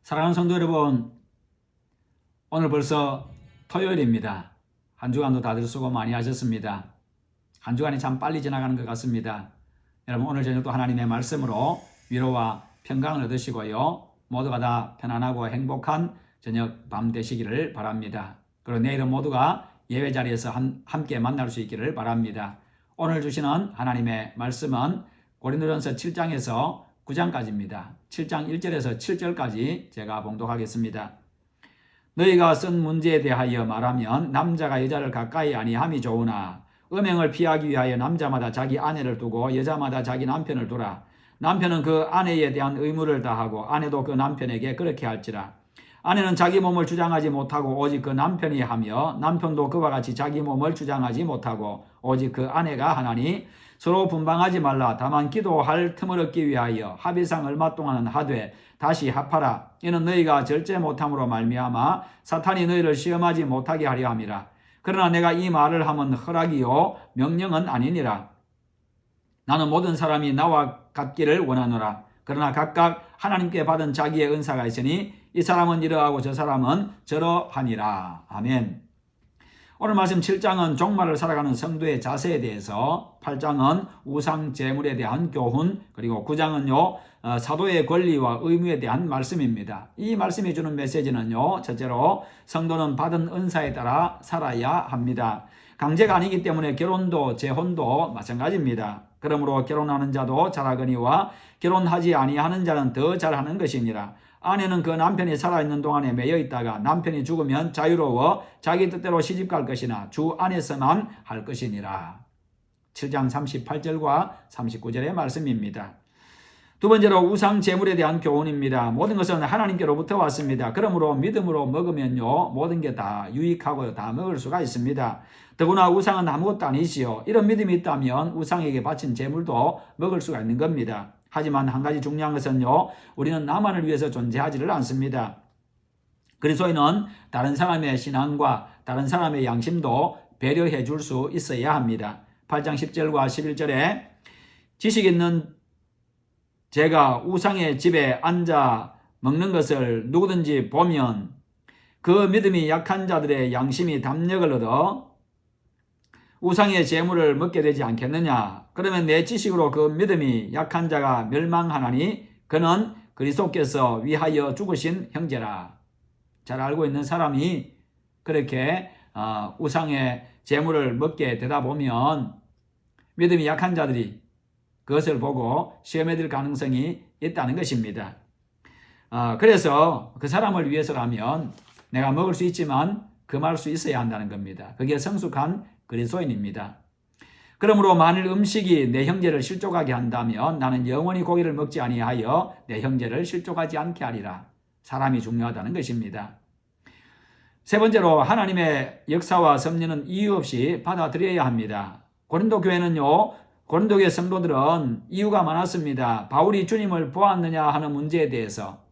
사랑하는 성도 여러분, 오늘 벌써 토요일입니다. 한 주간도 다들 수고 많이 하셨습니다. 한 주간이 참 빨리 지나가는 것 같습니다. 여러분, 오늘 저녁도 하나님의 말씀으로 위로와 평강을 얻으시고요, 모두가 다 편안하고 행복한 저녁 밤 되시기를 바랍니다. 그리고 내일은 모두가 예배 자리에서 함께 만날 수 있기를 바랍니다. 오늘 주시는 하나님의 말씀은 고린도전서 7장에서 9장까지입니다. 7장 1절에서 7절까지 제가 봉독하겠습니다. 너희가 쓴 문제에 대하여 말하면 남자가 여자를 가까이 아니함이 좋으나 음행을 피하기 위하여 남자마다 자기 아내를 두고 여자마다 자기 남편을 두라. 남편은 그 아내에 대한 의무를 다하고 아내도 그 남편에게 그렇게 할지라. 아내는 자기 몸을 주장하지 못하고 오직 그 남편이 하며 남편도 그와 같이 자기 몸을 주장하지 못하고 오직 그 아내가 하나니 서로 분방하지 말라. 다만 기도할 틈을 얻기 위하여 합의상 얼마 동안은 하되 다시 합하라. 이는 너희가 절제 못함으로 말미암아 사탄이 너희를 시험하지 못하게 하려 함이라. 그러나 내가 이 말을 하면 허락이요 명령은 아니니라. 나는 모든 사람이 나와 같기를 원하노라. 그러나 각각 하나님께 받은 자기의 은사가 있으니 이 사람은 이러하고 저 사람은 저러하니라. 아멘. 오늘 말씀 7장은 종말을 살아가는 성도의 자세에 대해서, 8장은 우상 제물에 대한 교훈, 그리고 9장은요 사도의 권리와 의무에 대한 말씀입니다. 이 말씀이 주는 메시지는요, 첫째로 성도는 받은 은사에 따라 살아야 합니다. 강제가 아니기 때문에 결혼도 재혼도 마찬가지입니다. 그러므로 결혼하는 자도 잘하거니와 결혼하지 아니하는 자는 더 잘하는 것이니라. 아내는 그 남편이 살아있는 동안에 매여 있다가 남편이 죽으면 자유로워 자기 뜻대로 시집갈 것이나 주 안에서만 할 것이니라. 7장 38절과 39절의 말씀입니다. 두 번째로 우상 제물에 대한 교훈입니다. 모든 것은 하나님께로부터 왔습니다. 그러므로 믿음으로 먹으면요 모든 게 다 유익하고 다 먹을 수가 있습니다. 더구나 우상은 아무것도 아니지요. 이런 믿음이 있다면 우상에게 바친 제물도 먹을 수가 있는 겁니다. 하지만 한 가지 중요한 것은요, 우리는 나만을 위해서 존재하지를 않습니다. 그리스도인은 다른 사람의 신앙과 다른 사람의 양심도 배려해 줄 수 있어야 합니다. 8장 10절과 11절에 지식 있는 제가 우상의 집에 앉아 먹는 것을 누구든지 보면 그 믿음이 약한 자들의 양심이 담력을 얻어 우상의 제물을 먹게 되지 않겠느냐. 그러면 내 지식으로 그 믿음이 약한 자가 멸망하나니 그는 그리스도께서 위하여 죽으신 형제라. 잘 알고 있는 사람이 그렇게 우상의 제물을 먹게 되다 보면 믿음이 약한 자들이 그것을 보고 시험에 들 가능성이 있다는 것입니다. 그래서 그 사람을 위해서라면 내가 먹을 수 있지만 금할 수 있어야 한다는 겁니다. 그게 성숙한 그리스도인입니다. 그러므로 만일 음식이 내 형제를 실족하게 한다면 나는 영원히 고기를 먹지 아니하여 내 형제를 실족하지 않게 하리라. 사람이 중요하다는 것입니다. 세 번째로 하나님의 역사와 섭리는 이유 없이 받아들여야 합니다. 고린도 교회는요, 고린도 교회 성도들은 이유가 많았습니다. 바울이 주님을 보았느냐 하는 문제에 대해서,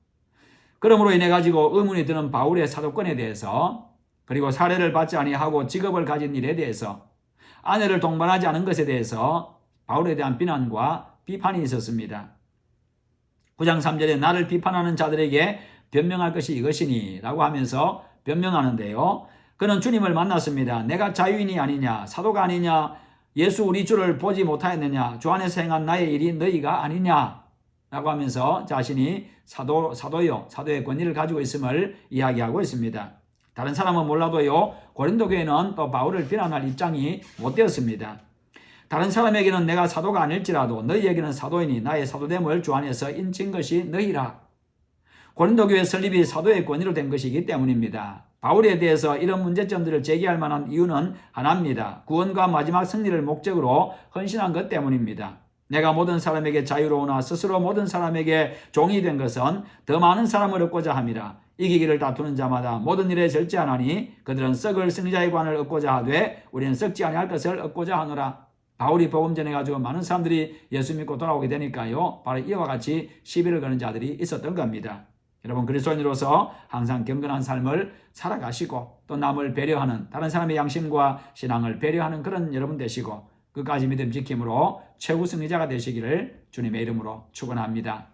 그러므로 인해 가지고 의문이 드는 바울의 사도권에 대해서, 그리고 사례를 받지 아니하고 직업을 가진 일에 대해서, 아내를 동반하지 않은 것에 대해서 바울에 대한 비난과 비판이 있었습니다. 9장 3절에 나를 비판하는 자들에게 변명할 것이 이것이니 라고 하면서 변명하는데요, 그는 주님을 만났습니다. 내가 자유인이 아니냐, 사도가 아니냐, 예수 우리 주를 보지 못하였느냐, 주 안에서 행한 나의 일이 너희가 아니냐 라고 하면서 자신이 사도의 권위를 가지고 있음을 이야기하고 있습니다. 다른 사람은 몰라도요, 고린도 교회는 또 바울을 비난할 입장이 못 되었습니다. 다른 사람에게는 내가 사도가 아닐지라도 너희에게는 사도이니 나의 사도됨을 주 안에서 인친 것이 너희라. 고린도 교회 설립이 사도의 권위로 된 것이기 때문입니다. 바울에 대해서 이런 문제점들을 제기할 만한 이유는 하나입니다. 구원과 마지막 승리를 목적으로 헌신한 것 때문입니다. 내가 모든 사람에게 자유로우나 스스로 모든 사람에게 종이 된 것은 더 많은 사람을 얻고자 함이라. 이기기를 다투는 자마다 모든 일에 절제하나니 그들은 썩을 승리자의 관을 얻고자 하되 우리는 썩지 아니할 것을 얻고자 하노라. 바울이 복음 전해가지고 많은 사람들이 예수 믿고 돌아오게 되니까요, 바로 이와 같이 시비를 거는 자들이 있었던 겁니다. 여러분, 그리스도인으로서 항상 경건한 삶을 살아가시고 또 남을 배려하는, 다른 사람의 양심과 신앙을 배려하는 그런 여러분 되시고 끝까지 믿음 지킴으로 최후 승리자가 되시기를 주님의 이름으로 축원합니다.